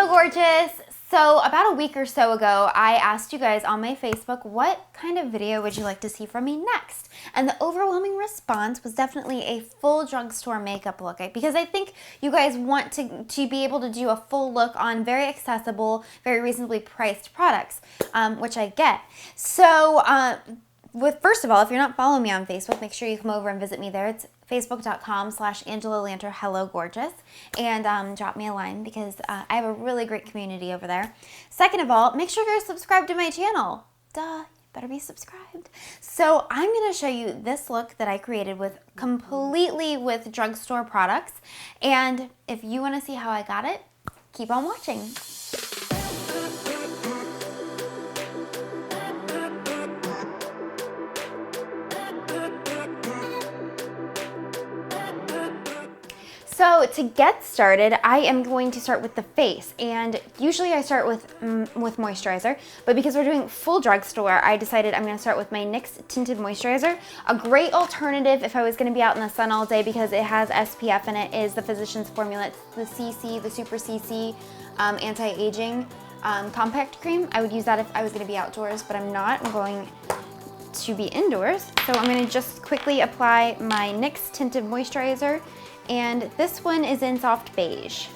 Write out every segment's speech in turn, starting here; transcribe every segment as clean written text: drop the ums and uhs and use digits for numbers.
Hello gorgeous! So about a week or so ago, I asked you guys on my Facebook, what kind of video would you like to see from me next? And the overwhelming response was definitely a full drugstore makeup look, because I think you guys want to be able to do a full look on very accessible, very reasonably priced products, which I get. So first of all, if you're not following me on Facebook, make sure you come over and visit me there. It's facebook.com/AngelaLanter Hello Gorgeous, and drop me a line because I have a really great community over there. Second of all, make sure you're subscribed to my channel. Duh, you better be subscribed. So I'm going to show you this look that I created completely with drugstore products, and if you want to see how I got it, keep on watching. So to get started, I am going to start with the face, and usually I start with moisturizer, but because we're doing full drugstore, I decided I'm going to start with my Nyx Tinted Moisturizer. A great alternative if I was going to be out in the sun all day because it has SPF in it is the Physicians Formula. It's the CC, the Super CC Anti-Aging Compact Cream. I would use that if I was going to be outdoors, but I'm not. I'm going to be indoors. So I'm going to just quickly apply my Nyx Tinted Moisturizer. And this one is in soft beige.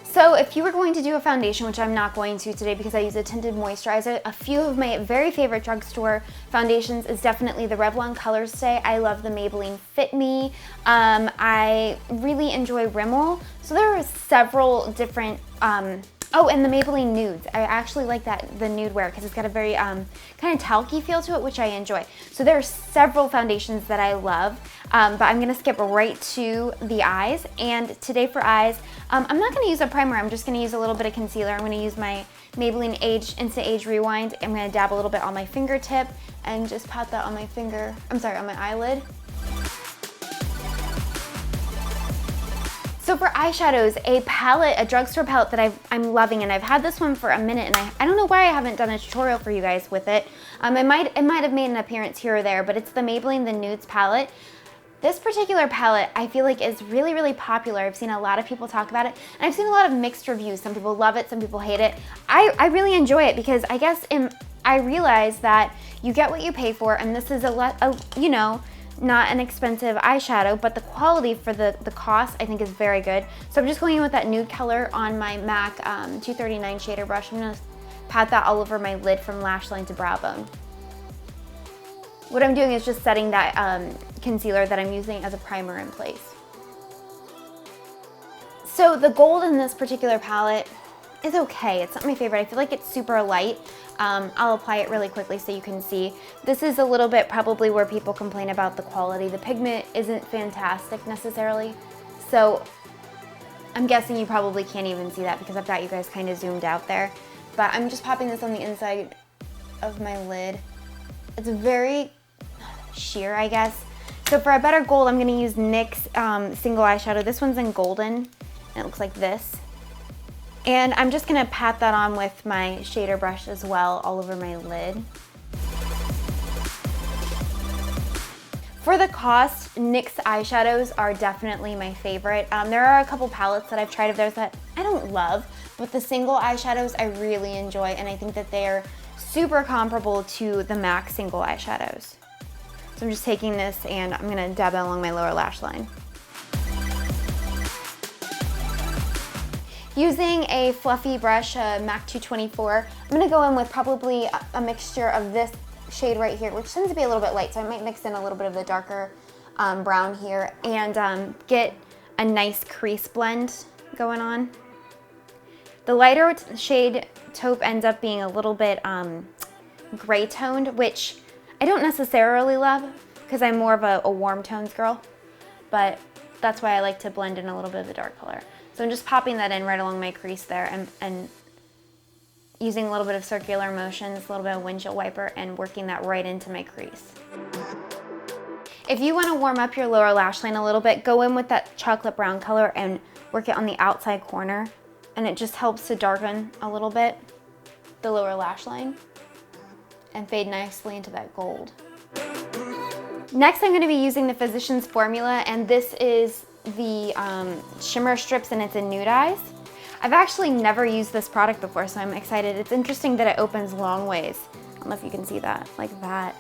So if you were going to do a foundation, which I'm not going to today because I use a tinted moisturizer, a few of my very favorite drugstore foundations is definitely the Revlon Color Stay. I love the Maybelline Fit Me. I really enjoy Rimmel. So there are several different, oh, and the Maybelline Nudes. I actually like the nude wear because it's got a very kind of talky feel to it, which I enjoy. So there are several foundations that I love, but I'm going to skip right to the eyes. And today for eyes, I'm not going to use a primer. I'm just going to use a little bit of concealer. I'm going to use my Maybelline Instant Age Rewind. I'm going to dab a little bit on my fingertip and just pat that on my on my eyelid. So for eyeshadows, a drugstore palette that I'm loving, and I've had this one for a minute, and I don't know why I haven't done a tutorial for you guys with it. It might have made an appearance here or there, but it's the Maybelline The Nudes palette. This particular palette I feel like is really, really popular. I've seen a lot of people talk about it, and I've seen a lot of mixed reviews. Some people love it, some people hate it. I really enjoy it because I guess I realize that you get what you pay for, and this is you know, not an expensive eyeshadow, but the quality for the cost I think is very good. So I'm just going in with that nude color on my MAC 239 shader brush. I'm gonna pat that all over my lid from lash line to brow bone. What I'm doing is just setting that concealer that I'm using as a primer in place. So the gold in this particular palette is okay. It's not my favorite. I feel like it's super light. I'll apply it really quickly so you can see. This is a little bit probably where people complain about the quality. The pigment isn't fantastic necessarily. So I'm guessing you probably can't even see that because I've got you guys kind of zoomed out there. But I'm just popping this on the inside of my lid. It's very sheer, I guess. So for a better gold, I'm going to use NYX single eyeshadow. This one's in golden, and it looks like this. And I'm just going to pat that on with my shader brush as well, all over my lid. For the cost, NYX eyeshadows are definitely my favorite. There are a couple palettes that I've tried of theirs that I don't love, but the single eyeshadows I really enjoy, and I think that they are super comparable to the MAC single eyeshadows. So I'm just taking this and I'm going to dab it along my lower lash line. Using a fluffy brush, MAC 224, I'm going to go in with probably a mixture of this shade right here, which tends to be a little bit light, so I might mix in a little bit of the darker brown here and get a nice crease blend going on. The lighter shade taupe ends up being a little bit gray toned, which I don't necessarily love because I'm more of a warm tones girl, but that's why I like to blend in a little bit of the dark color. So I'm just popping that in right along my crease there and using a little bit of circular motions, a little bit of windshield wiper, and working that right into my crease. If you want to warm up your lower lash line a little bit, go in with that chocolate brown color and work it on the outside corner, and it just helps to darken a little bit the lower lash line and fade nicely into that gold. Next, I'm going to be using the Physicians Formula, and this is the Shimmer Strips, and it's in Nude Eyes. I've actually never used this product before, so I'm excited. It's interesting that it opens long ways. I don't know if you can see that, like that.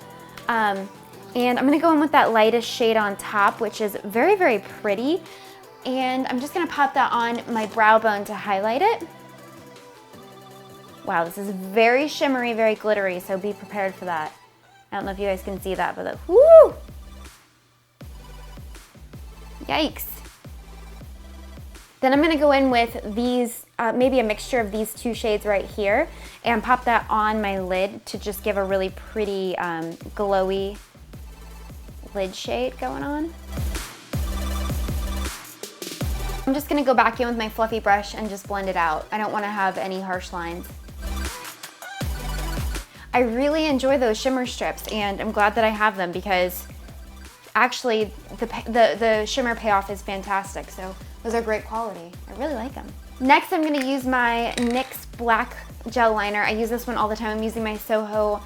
And I'm gonna go in with that lightest shade on top, which is very, very pretty. And I'm just gonna pop that on my brow bone to highlight it. Wow, this is very shimmery, very glittery, so be prepared for that. I don't know if you guys can see that, but woo! Yikes. Then I'm gonna go in with these, maybe a mixture of these two shades right here, and pop that on my lid to just give a really pretty glowy lid shade going on. I'm just gonna go back in with my fluffy brush and just blend it out. I don't wanna have any harsh lines. I really enjoy those shimmer strips, and I'm glad that I have them because actually the shimmer payoff is fantastic. So those are great quality. I really like them. Next, I'm gonna use my NYX black gel liner. I use this one all the time. I'm using my Soho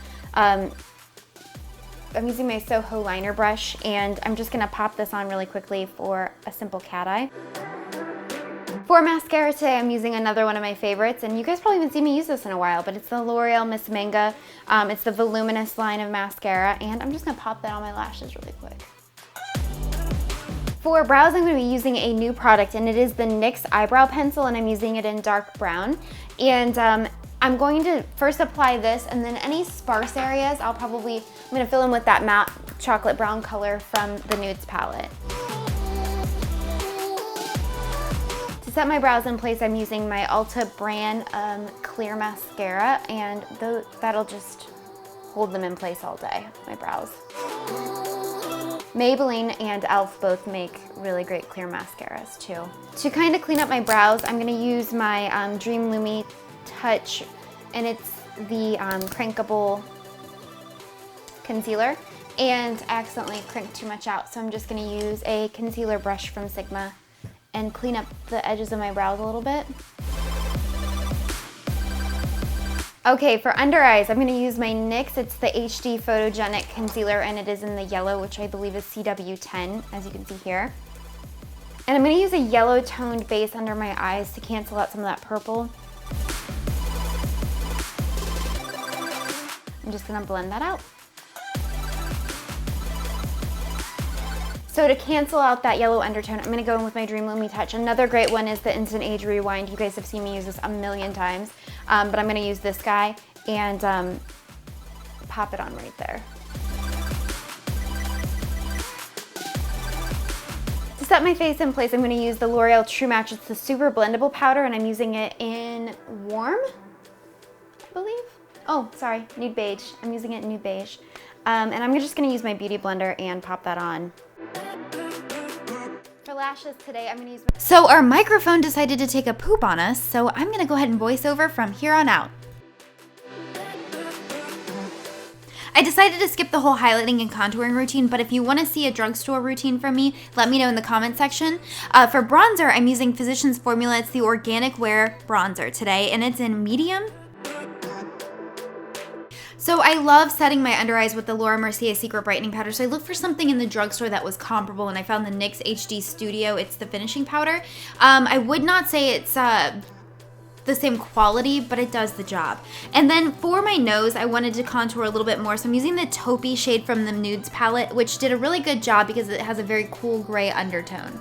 liner brush, and I'm just gonna pop this on really quickly for a simple cat eye. For mascara today, I'm using another one of my favorites, and you guys probably haven't seen me use this in a while, but it's the L'Oreal Miss Manga. It's the voluminous line of mascara, and I'm just gonna pop that on my lashes really quick. For brows, I'm gonna be using a new product, and it is the NYX Eyebrow Pencil, and I'm using it in dark brown. And I'm going to first apply this, and then any sparse areas, I'm gonna fill in with that matte chocolate brown color from the Nudes palette. To set my brows in place, I'm using my Ulta brand clear mascara, and that'll just hold them in place all day, my brows. Maybelline and e.l.f. both make really great clear mascaras too. To kind of clean up my brows, I'm gonna use my Dream Lumi Touch, and it's the crankable concealer, and I accidentally crinked too much out, so I'm just gonna use a concealer brush from Sigma and clean up the edges of my brows a little bit. Okay, for under eyes, I'm gonna use my NYX. It's the HD Photogenic Concealer, and it is in the yellow, which I believe is CW10, as you can see here. And I'm gonna use a yellow toned base under my eyes to cancel out some of that purple. I'm just gonna blend that out. So to cancel out that yellow undertone, I'm gonna go in with my Dream Lumi Touch. Another great one is the Instant Age Rewind. You guys have seen me use this a million times, but I'm gonna use this guy and pop it on right there. To set my face in place, I'm gonna use the L'Oreal True Match. It's the super blendable powder, and I'm using it in Warm, I believe. Oh, sorry, Nude Beige. I'm using it in Nude Beige. And I'm just gonna use my Beauty Blender and pop that on. For lashes today, I'm gonna use So our microphone decided to take a poop on us, so I'm gonna go ahead and voice over from here on out. I decided to skip the whole highlighting and contouring routine, but if you want to see a drugstore routine from me, let me know in the comment section. For bronzer, I'm using Physicians Formula. It's the Organic Wear Bronzer today, and it's in medium. So I love setting my under eyes with the Laura Mercier Secret Brightening Powder. So I looked for something in the drugstore that was comparable, and I found the NYX HD Studio. It's the finishing powder. I would not say it's the same quality, but it does the job. And then for my nose, I wanted to contour a little bit more. So I'm using the taupey shade from the Nudes palette, which did a really good job because it has a very cool gray undertone.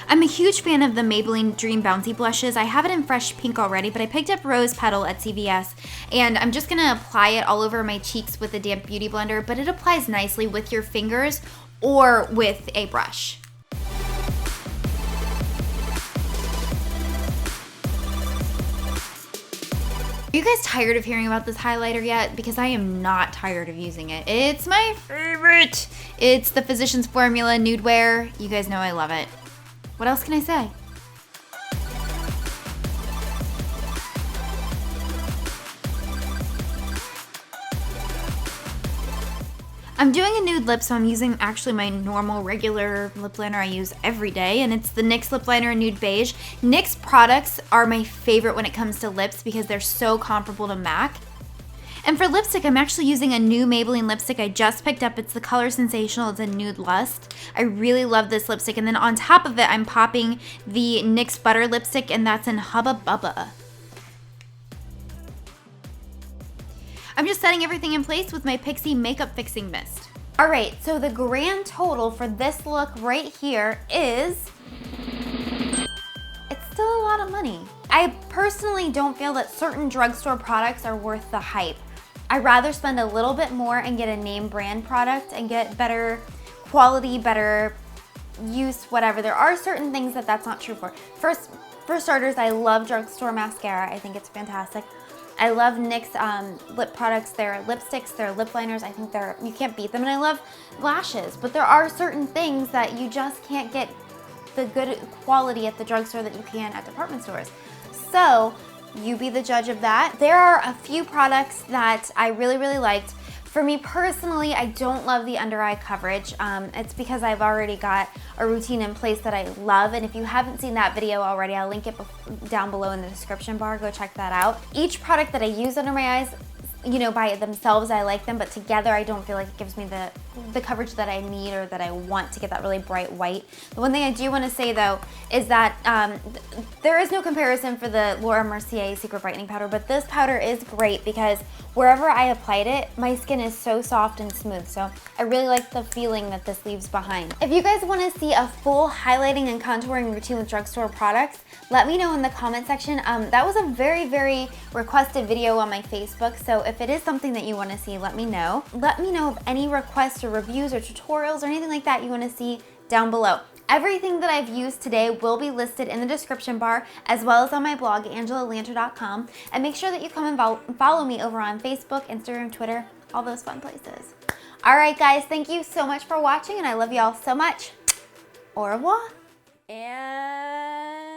I'm a huge fan of the Maybelline Dream Bouncy blushes. I have it in fresh pink already, but I picked up Rose Petal at CVS, and I'm just gonna apply it all over my cheeks with a damp beauty blender, but it applies nicely with your fingers or with a brush. Are you guys tired of hearing about this highlighter yet? Because I am not tired of using it. It's my favorite. It's the Physicians Formula Nude Wear. You guys know I love it. What else can I say? I'm doing a nude lip, so I'm using actually my normal regular lip liner I use every day, and it's the NYX lip liner in Nude Beige. NYX products are my favorite when it comes to lips because they're so comparable to MAC. And for lipstick, I'm actually using a new Maybelline lipstick I just picked up. It's the Color Sensational. It's a Nude Lust. I really love this lipstick. And then on top of it, I'm popping the NYX Butter lipstick, and that's in Hubba Bubba. I'm just setting everything in place with my Pixie Makeup Fixing Mist. All right, so the grand total for this look right here is, it's still a lot of money. I personally don't feel that certain drugstore products are worth the hype. I'd rather spend a little bit more and get a name brand product and get better quality, better use, whatever. There are certain things that that's not true for. For starters, I love drugstore mascara. I think it's fantastic. I love NYX lip products, their lipsticks, their lip liners. I think you can't beat them. And I love lashes, but there are certain things that you just can't get the good quality at the drugstore that you can at department stores. So you be the judge of that. There are a few products that I really, really liked. For me personally, I don't love the under eye coverage. It's because I've already got a routine in place that I love, and if you haven't seen that video already, I'll link it down below in the description bar. Go check that out. Each product that I use under my eyes, you know, by themselves I like them, but together I don't feel like it gives me the coverage that I need or that I want to get that really bright white. The one thing I do want to say though is that there is no comparison for the Laura Mercier Secret Brightening Powder, but this powder is great because wherever I applied it, my skin is so soft and smooth, so I really like the feeling that this leaves behind. If you guys want to see a full highlighting and contouring routine with drugstore products, let me know in the comment section. That was a very, very requested video on my Facebook, so if it is something that you want to see, let me know. Let me know of any requests or reviews or tutorials or anything like that you want to see down below. Everything that I've used today will be listed in the description bar as well as on my blog, AngelaLanter.com. And make sure that you come and follow me over on Facebook, Instagram, Twitter, all those fun places. All right, guys, thank you so much for watching, and I love you all so much. Au revoir. And